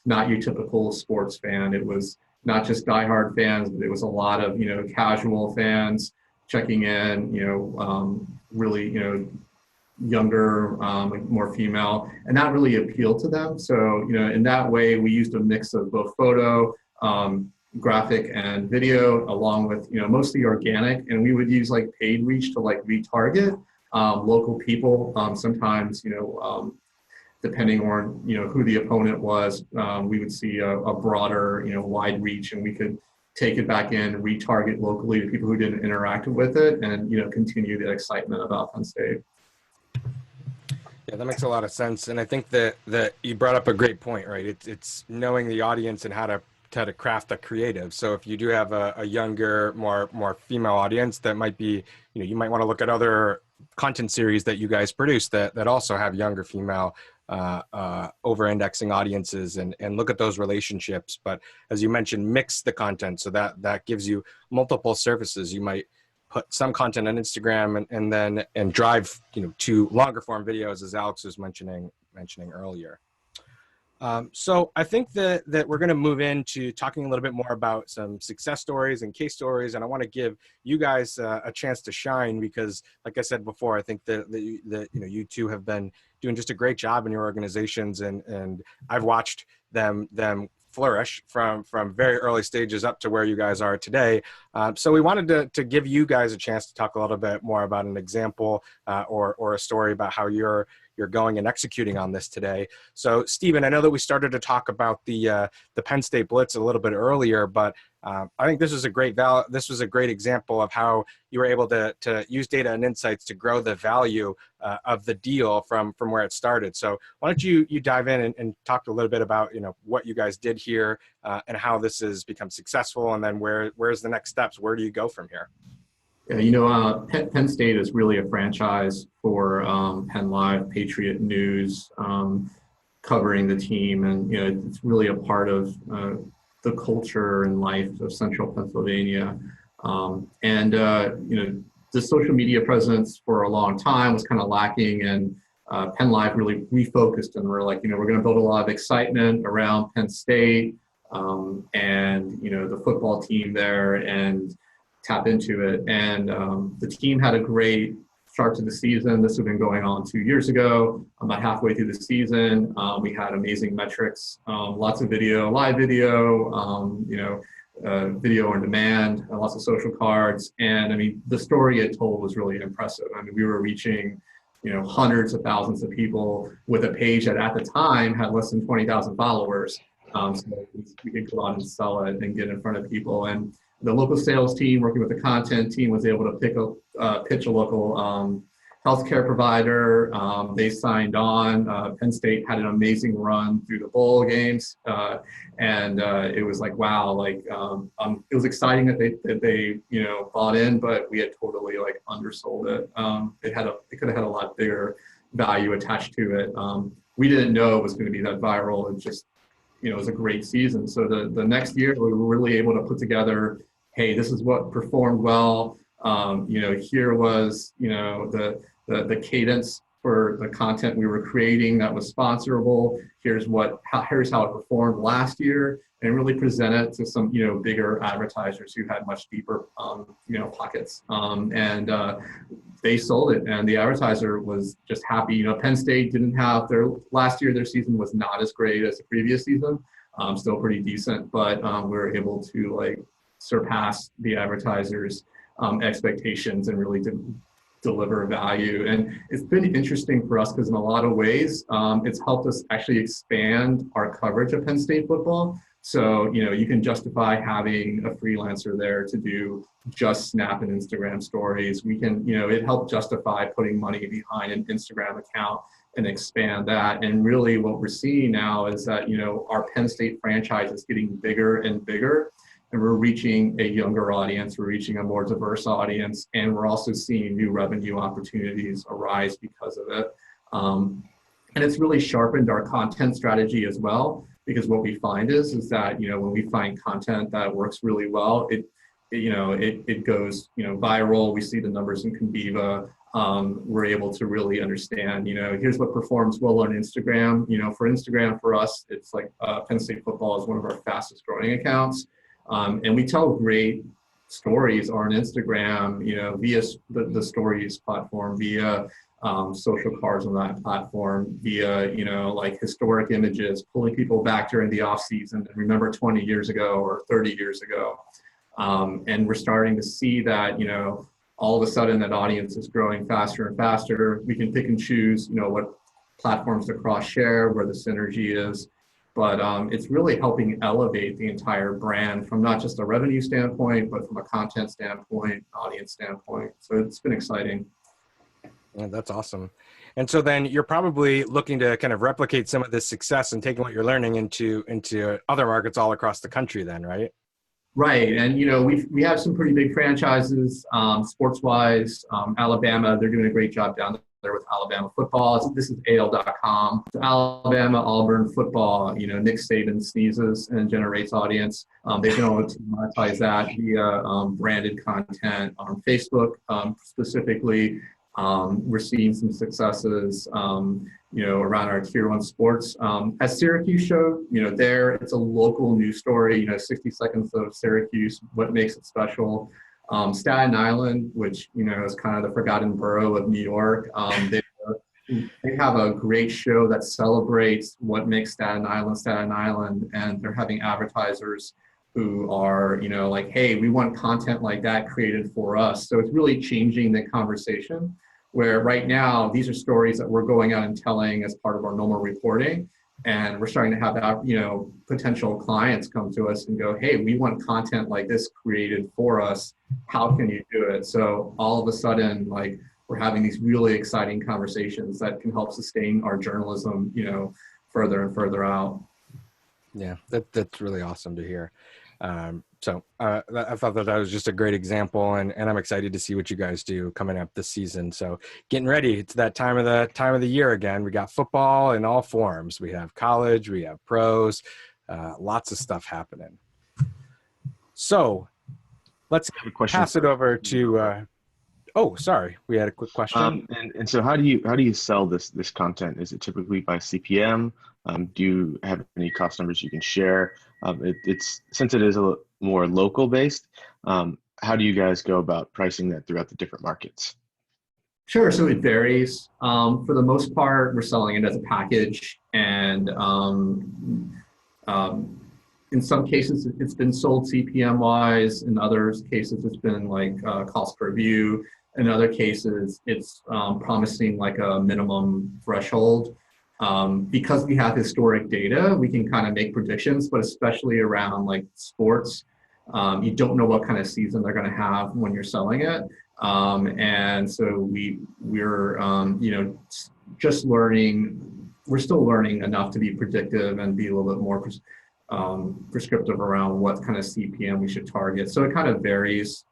not your typical sports fan. It was not just diehard fans, but it was a lot of, casual fans checking in, really, younger, more female, and that really appealed to them. So, in that way, we used a mix of both photo, graphic, and video, along with, mostly organic, and we would use like paid reach to like retarget local people. Sometimes, depending on who the opponent was, we would see a broader wide reach, and we could take it back in and retarget locally to people who didn't interact with it, and continue the excitement about Penn State. Yeah, that makes a lot of sense, and I think that you brought up a great point, right? It's knowing the audience and how to craft a creative. So if you do have a younger, more female audience, that might be, you might want to look at other content series that you guys produce that also have younger female over-indexing audiences, and look at those relationships. But as you mentioned, mix the content so that gives you multiple services. You might put some content on Instagram and drive to longer form videos, as Alex was mentioning earlier. So I think that we're going to move into talking a little bit more about some success stories and case stories, and I want to give you guys a chance to shine, because like I said before, I think that you two have been doing just a great job in your organizations, and I've watched them flourish from very early stages up to where you guys are today. So we wanted to give you guys a chance to talk a little bit more about an example or a story about how you're going and executing on this today. So Stephen, I know that we started to talk about the Penn State Blitz a little bit earlier, but I think this was a great example of how you were able to use data and insights to grow the value of the deal from where it started. So why don't you dive in and talk a little bit about what you guys did here and how this has become successful, and then where's the next steps? Where do you go from here? Yeah, Penn State is really a franchise for Penn Live, Patriot News, covering the team, and it's really a part of the culture and life of Central Pennsylvania. The social media presence for a long time was kind of lacking, and Penn Live really refocused, and we're like, we're going to build a lot of excitement around Penn State, and the football team there, and tap into it. And the team had a great start to the season. This had been going on 2 years ago. About halfway through the season, we had amazing metrics, lots of video, live video, video on demand, lots of social cards. And I mean, the story it told was really impressive. I mean, we were reaching, hundreds of thousands of people with a page that at the time had less than 20,000 followers. So we could go out and sell it and get in front of people. And the local sales team working with the content team was able to pitch a local healthcare provider. They signed on. Penn State had an amazing run through the bowl games, and it was like, wow, like it was exciting that they bought in, but we had totally like undersold it. It could have had a lot bigger value attached to it. We didn't know it was going to be that viral. It just it was a great season. So the next year we were really able to put together, hey, this is what performed well. Here was the cadence for the content we were creating that was sponsorable. Here's how it performed last year, and really present it to some bigger advertisers who had much deeper pockets. And they sold it, and the advertiser was just happy. Penn State didn't have last year. Their season was not as great as the previous season. Still pretty decent, but we were able to like surpass the advertisers' expectations and really deliver value. And it's been interesting for us because in a lot of ways, it's helped us actually expand our coverage of Penn State football. So, you can justify having a freelancer there to do just Snap and Instagram stories. We can, it helped justify putting money behind an Instagram account and expand that. And really what we're seeing now is that, our Penn State franchise is getting bigger and bigger. And we're reaching a younger audience, we're reaching a more diverse audience, and we're also seeing new revenue opportunities arise because of it. And it's really sharpened our content strategy as well, because what we find is that, when we find content that works really well, it goes, viral. We see the numbers in Conviva. We're able to really understand, here's what performs well on Instagram. For Instagram, for us, it's like Penn State football is one of our fastest growing accounts. And we tell great stories on Instagram, via the stories platform, via social cards on that platform, via, like historic images, pulling people back during the off season and remember 20 years ago or 30 years ago. And we're starting to see that, all of a sudden that audience is growing faster and faster. We can pick and choose, what platforms to cross share, where the synergy is. But it's really helping elevate the entire brand from not just a revenue standpoint, but from a content standpoint, audience standpoint. So it's been exciting. Yeah, that's awesome. And so then you're probably looking to kind of replicate some of this success and taking what you're learning into other markets all across the country then, right? Right. And, we have some pretty big franchises, sports-wise. Alabama, they're doing a great job down there with Alabama football. This is AL.com. Alabama, Auburn football, Nick Saban sneezes and generates audience. They've been able to monetize that via branded content on Facebook specifically. We're seeing some successes, around our tier 1 sports. As Syracuse showed, there it's a local news story, 60 seconds of Syracuse, what makes it special. Staten Island, which, is kind of the forgotten borough of New York. They have a great show that celebrates what makes Staten Island, and they're having advertisers who are, like, hey, we want content like that created for us. So it's really changing the conversation, where right now, these are stories that we're going out and telling as part of our normal reporting. And we're starting to have that, potential clients come to us and go, hey, we want content like this created for us. How can you do it? So all of a sudden, like, we're having these really exciting conversations that can help sustain our journalism, further and further out. Yeah, that's really awesome to hear. So I thought that was just a great example, and I'm excited to see what you guys do coming up this season. So getting ready, it's that time of the year again. We got football in all forms. We have college, we have pros, lots of stuff happening. So let's pass it over to. Oh, sorry, we had a quick question. And so how do you sell this content? Is it typically by CPM? Do you have any cost numbers you can share? It's since it is a little more local based. How do you guys go about pricing that throughout the different markets? Sure. So it varies. For the most part, we're selling it as a package, and in some cases, it's been sold CPM wise. In other cases, it's been like cost per view. In other cases, it's promising like a minimum threshold. Because we have historic data, we can kind of make predictions, but especially around like sports, you don't know what kind of season they're going to have when you're selling it. And so we're just learning. We're still learning enough to be predictive and be a little bit more prescriptive around what kind of CPM we should target. So it kind of varies.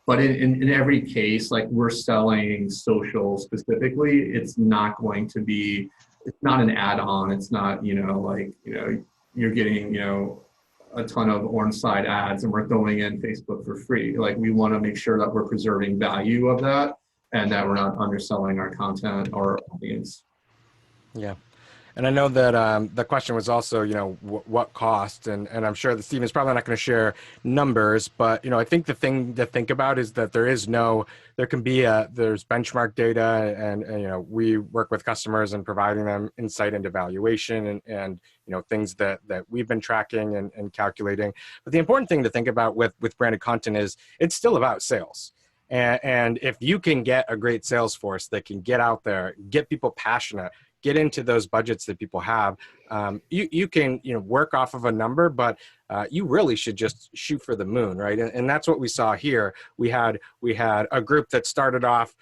But in every case, like we're selling social specifically, it's not going to be, it's not an add-on. It's not, you're getting, a ton of orange side ads and we're throwing in Facebook for free. Like we want to make sure that we're preserving value of that and that we're not underselling our content or audience. Yeah. And I know that the question was also, what cost, and I'm sure that Steven's probably not going to share numbers, but, I think the thing to think about is that there's benchmark data and we work with customers and providing them insight into valuation and things that we've been tracking and calculating. But the important thing to think about with branded content is it's still about sales. And if you can get a great sales force that can get out there, get people passionate, get into those budgets that people have, you can work off of a number, but you really should just shoot for the moon, right? And that's what we saw here. We had a group that started off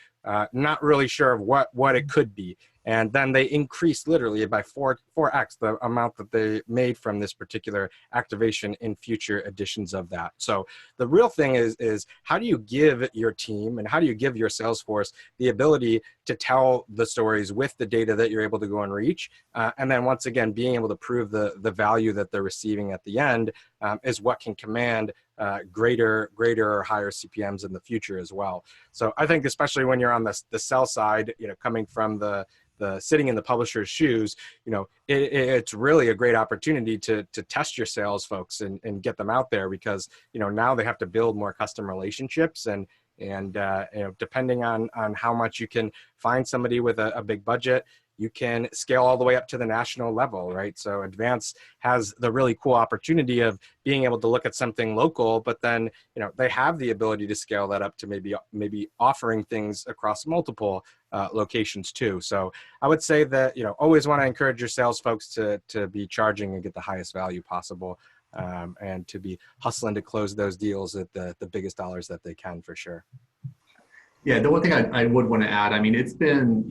not really sure of what it could be. And then they increased literally by 4x the amount that they made from this particular activation in future editions of that. So the real thing is how do you give your team and how do you give your sales force the ability to tell the stories with the data that you're able to go and reach? And then once again, being able to prove the value that they're receiving at the end is what can command greater or higher CPMs in the future as well. So I think especially when you're on the sell side, coming from the sitting in the publisher's shoes, it's really a great opportunity to test your sales folks and get them out there because, now they have to build more custom relationships and depending on how much you can find somebody with a big budget, you can scale all the way up to the national level, right? So Advance has the really cool opportunity of being able to look at something local, but then, they have the ability to scale that up to maybe offering things across multiple locations too. So I would say that, always want to encourage your sales folks to be charging and get the highest value possible and to be hustling to close those deals at the biggest dollars that they can for sure. Yeah, the one thing I would want to add, it's been,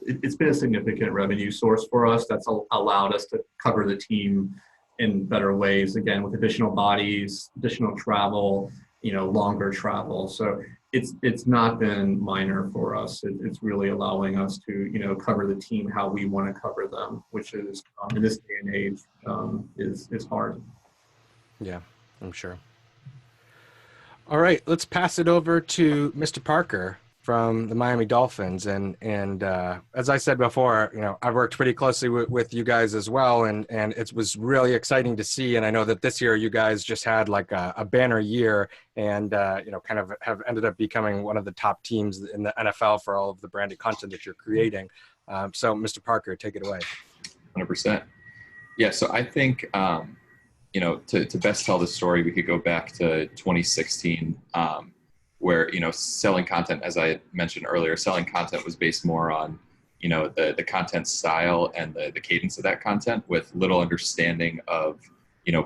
it's been a significant revenue source for us that's allowed us to cover the team in better ways, again, with additional bodies, additional travel, longer travel. So it's not been minor for us. It's really allowing us to, cover the team how we want to cover them, which is, in this day and age, is hard. Yeah, I'm sure. All right, let's pass it over to Mr. Parker from the Miami Dolphins. And as I said before, I've worked pretty closely with you guys as well. And it was really exciting to see. And I know that this year you guys just had like a banner year and, kind of have ended up becoming one of the top teams in the NFL for all of the branded content that you're creating. So Mr. Parker, take it away. 100%. Yeah, so I think, to best tell the story, we could go back to 2016, where, selling content, as I mentioned earlier, selling content was based more on, the content style and the cadence of that content with little understanding of,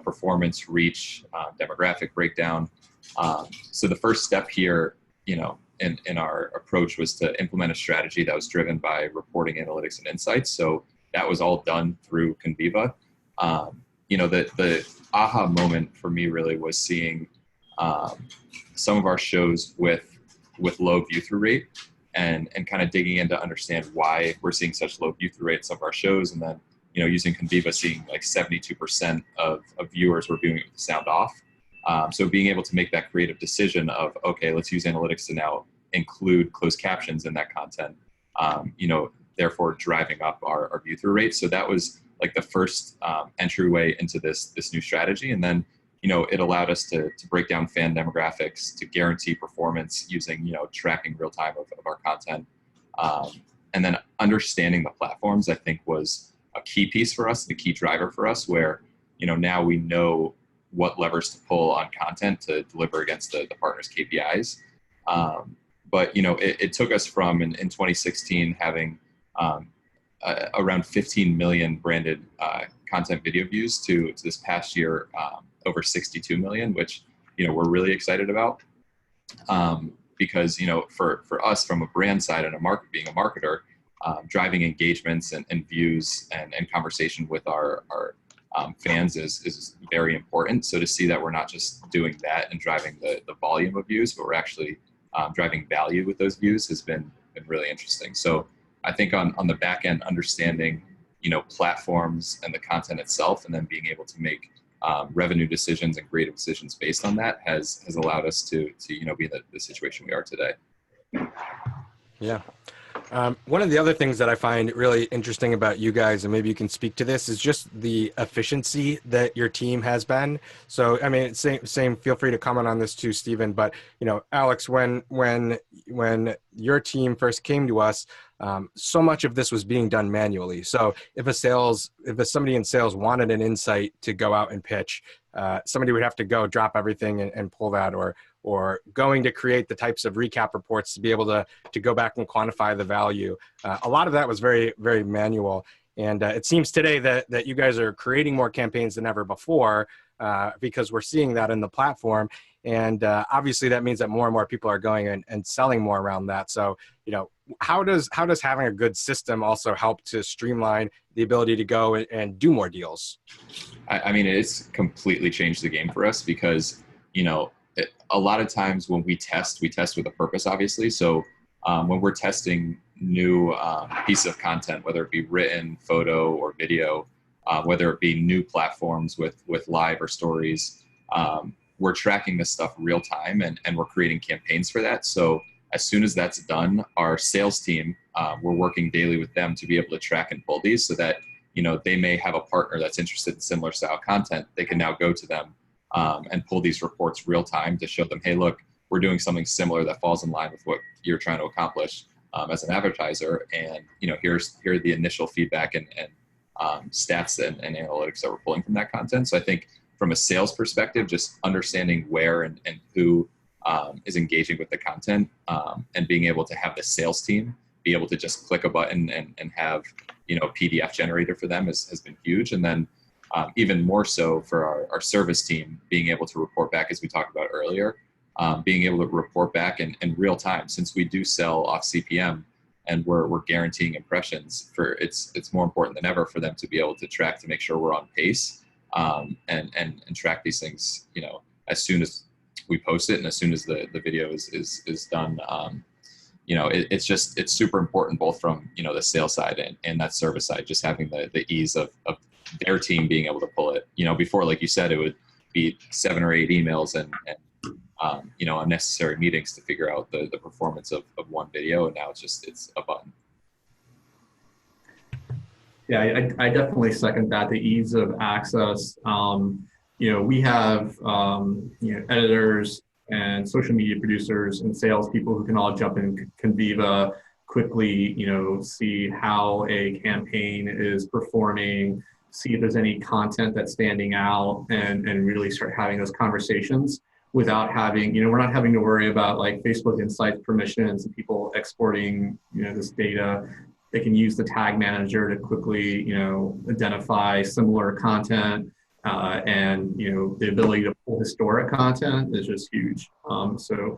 performance, reach, demographic breakdown. So the first step here, in our approach was to implement a strategy that was driven by reporting, analytics, and insights. So that was all done through Conviva. The aha moment for me really was seeing some of our shows with low view-through rate and kind of digging in to understand why we're seeing such low view-through rate in some of our shows. And then, using Conviva, seeing like 72% of viewers were viewing it with the sound off. So being able to make that creative decision of, okay, let's use analytics to now include closed captions in that content, therefore driving up our view-through rate. So that was like the first entryway into this new strategy. And then, it allowed us to break down fan demographics, to guarantee performance using, tracking real time of our content. And then understanding the platforms, I think, was a key piece for us, the key driver for us, where, now we know what levers to pull on content to deliver against the partners' KPIs. But it took us from in 2016 having around 15 million branded content video views to this past year over 62 million, which we're really excited about. Because for us from a brand side and being a marketer, driving engagements and views and conversation with our fans is very important. So to see that we're not just doing that and driving the volume of views, but we're actually driving value with those views has been really interesting. So I think on the back end, understanding platforms and the content itself, and then being able to make revenue decisions and creative decisions based on that has allowed us to be in the situation we are today. Yeah. One of the other things that I find really interesting about you guys, and maybe you can speak to this, is just the efficiency that your team has been. So, I mean, same. Feel free to comment on this too, Stephen. But Alex, when your team first came to us, so much of this was being done manually. So, if somebody in sales wanted an insight to go out and pitch, somebody would have to go drop everything and pull that, or going to create the types of recap reports to be able to go back and quantify the value. A lot of that was very, very manual. And it seems today that you guys are creating more campaigns than ever before because we're seeing that in the platform. And obviously that means that more and more people are going and selling more around that. So, how does having a good system also help to streamline the ability to go and do more deals? I mean, it's completely changed the game for us because, a lot of times when we test with a purpose, obviously. So when we're testing new pieces of content, whether it be written, photo, or video, whether it be new platforms with live or stories, we're tracking this stuff real time and we're creating campaigns for that. So as soon as that's done, our sales team, we're working daily with them to be able to track and pull these so that, they may have a partner that's interested in similar style content. They can now go to them and pull these reports real time to show them, hey, look, we're doing something similar that falls in line with what you're trying to accomplish as an advertiser. And, here are the initial feedback and stats and analytics that we're pulling from that content. So I think from a sales perspective, just understanding where and who is engaging with the content and being able to have the sales team be able to just click a button and have, a PDF generator for them has been huge. And then even more so for our service team, being able to report back, as we talked about earlier, being able to report back in real time, since we do sell off CPM and we're guaranteeing impressions it's more important than ever for them to be able to track to make sure we're on pace and track these things, as soon as we post it and as soon as the video is done. It's super important both from, the sales side and that service side, just having the ease of their team being able to pull it. Before, like you said, it would be 7 or 8 emails and unnecessary meetings to figure out the performance of one video. And now it's a button. Yeah, I definitely second that. The ease of access. We have editors and social media producers and salespeople who can all jump in Conviva quickly, see how a campaign is performing, see if there's any content that's standing out, and really start having those conversations without having, we're not having to worry about like Facebook Insights permissions and people exporting, this data. They can use the tag manager to quickly, identify similar content. And the ability to pull historic content is just huge. So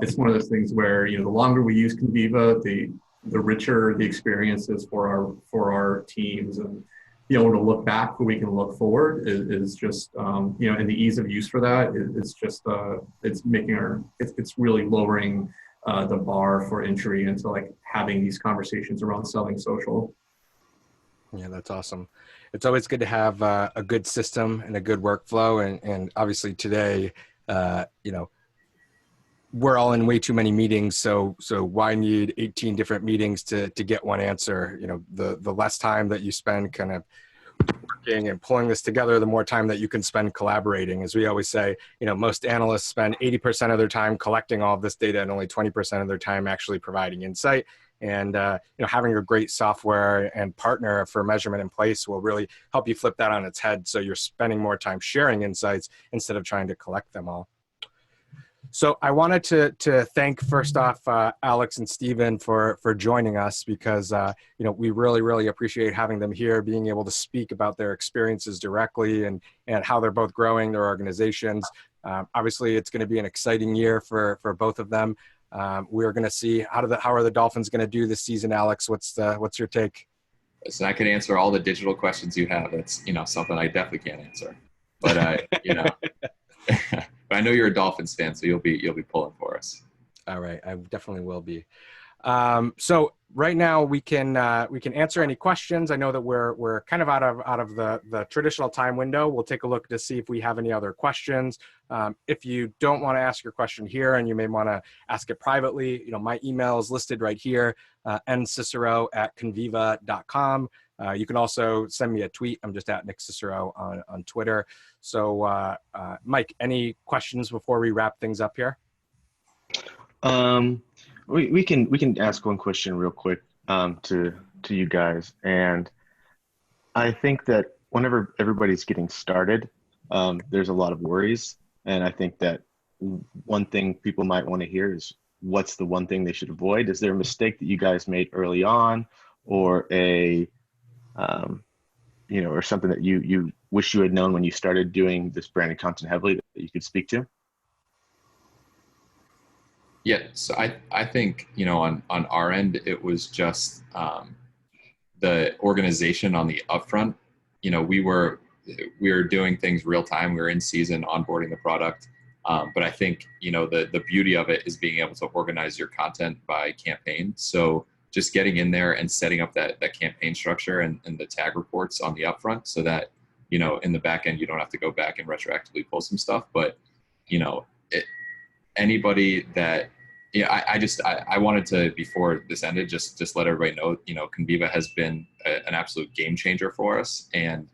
it's one of those things where the longer we use Conviva, the richer the experience is for our teams, and be able to look back where we can look forward is just and the ease of use for that is just it's really lowering the bar for entry into like having these conversations around selling social. Yeah, that's awesome. It's always good to have a good system and a good workflow. And obviously today, we're all in way too many meetings. So why need 18 different meetings to get one answer? The less time that you spend kind of working and pulling this together, the more time that you can spend collaborating. As we always say, most analysts spend 80% of their time collecting all of this data and only 20% of their time actually providing insight. And having a great software and partner for measurement in place will really help you flip that on its head. So you're spending more time sharing insights instead of trying to collect them all. So I wanted to thank first off Alex and Stephen for joining us, because we really appreciate having them here, being able to speak about their experiences directly and how they're both growing their organizations. Obviously, it's going to be an exciting year for both of them. We're going to see how are the Dolphins going to do this season. Alex, what's your take? Listen, I can answer all the digital questions you have. That's something I definitely can't answer, but but I know you're a Dolphins fan, so you'll be pulling for us. All right, I definitely will be. So right now we can answer any questions. I know that we're kind of out of the traditional time window. We'll take a look to see if we have any other questions. If you don't want to ask your question here and you may want to ask it privately, my email is listed right here, ncicero@conviva.com. You can also send me a tweet. I'm just at Nick Cicero on Twitter. So Mike, any questions before we wrap things up here? We can ask one question real quick to you guys, and I think that whenever everybody's getting started, there's a lot of worries, and I think that one thing people might want to hear is what's the one thing they should avoid. Is there a mistake that you guys made early on, or or something that you wish you had known when you started doing this branded content heavily that you could speak to? Yeah, so I think, on our end, it was just the organization on the upfront. We were doing things real time. We were in season onboarding the product. But I think, the beauty of it is being able to organize your content by campaign. So just getting in there and setting up that campaign structure and the tag reports on the upfront, so that, in the back end, you don't have to go back and retroactively pull some stuff. But, anybody that, I wanted to, before this ended, just let everybody know, Conviva has been an absolute game changer for us. And,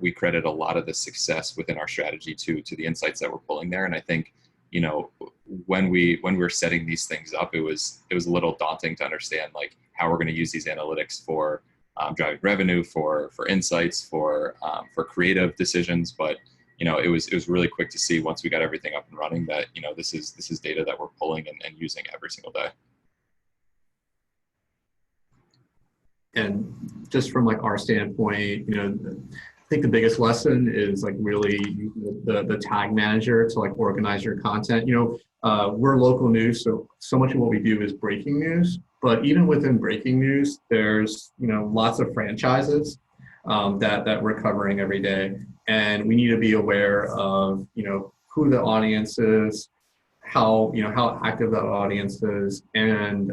we credit a lot of the success within our strategy to the insights that we're pulling there. And I think, when we were setting these things up, it was a little daunting to understand like how we're going to use these analytics for driving revenue, for insights, for creative decisions. But it was really quick to see, once we got everything up and running, that this is data that we're pulling and using every single day. And just from like our standpoint, I think the biggest lesson is like really the tag manager to like organize your content. We're local news, so much of what we do is breaking news. But even within breaking news, there's lots of franchises that we're covering every day, and we need to be aware of who the audience is, how active that audience is, and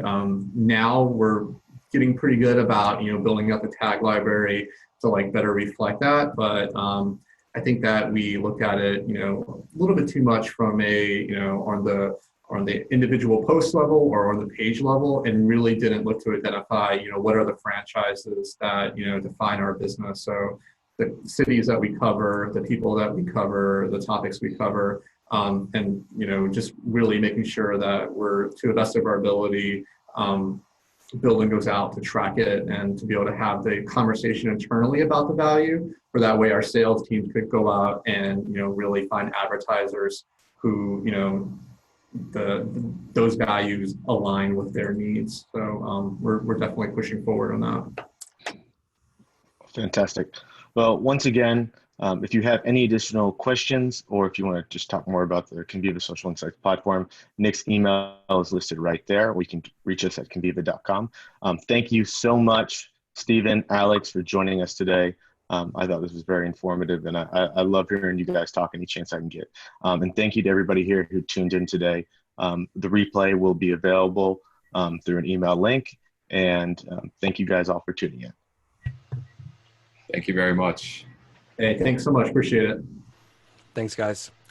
now we're getting pretty good about building up the tag library to like better reflect that. But I think that we look at it a little bit too much from on the individual post level or on the page level, and really didn't look to identify what are the franchises that define our business. So the cities that we cover, the people that we cover, the topics we cover, and just really making sure that we're, to the best of our ability, building goes out to track it and to be able to have the conversation internally about the value, for that way our sales teams could go out and really find advertisers who those values align with their needs. So we're definitely pushing forward on that. Fantastic. Well, once again, if you have any additional questions, or if you want to just talk more about the Conviva Social Insights platform, Nick's email is listed right there. We can reach us at conviva.com. Thank you so much, Stephen, Alex, for joining us today. I thought this was very informative, and I love hearing you guys talk any chance I can get. And thank you to everybody here who tuned in today. The replay will be available through an email link, and thank you guys all for tuning in. Thank you very much. Hey, thanks so much. Appreciate it. Thanks, guys.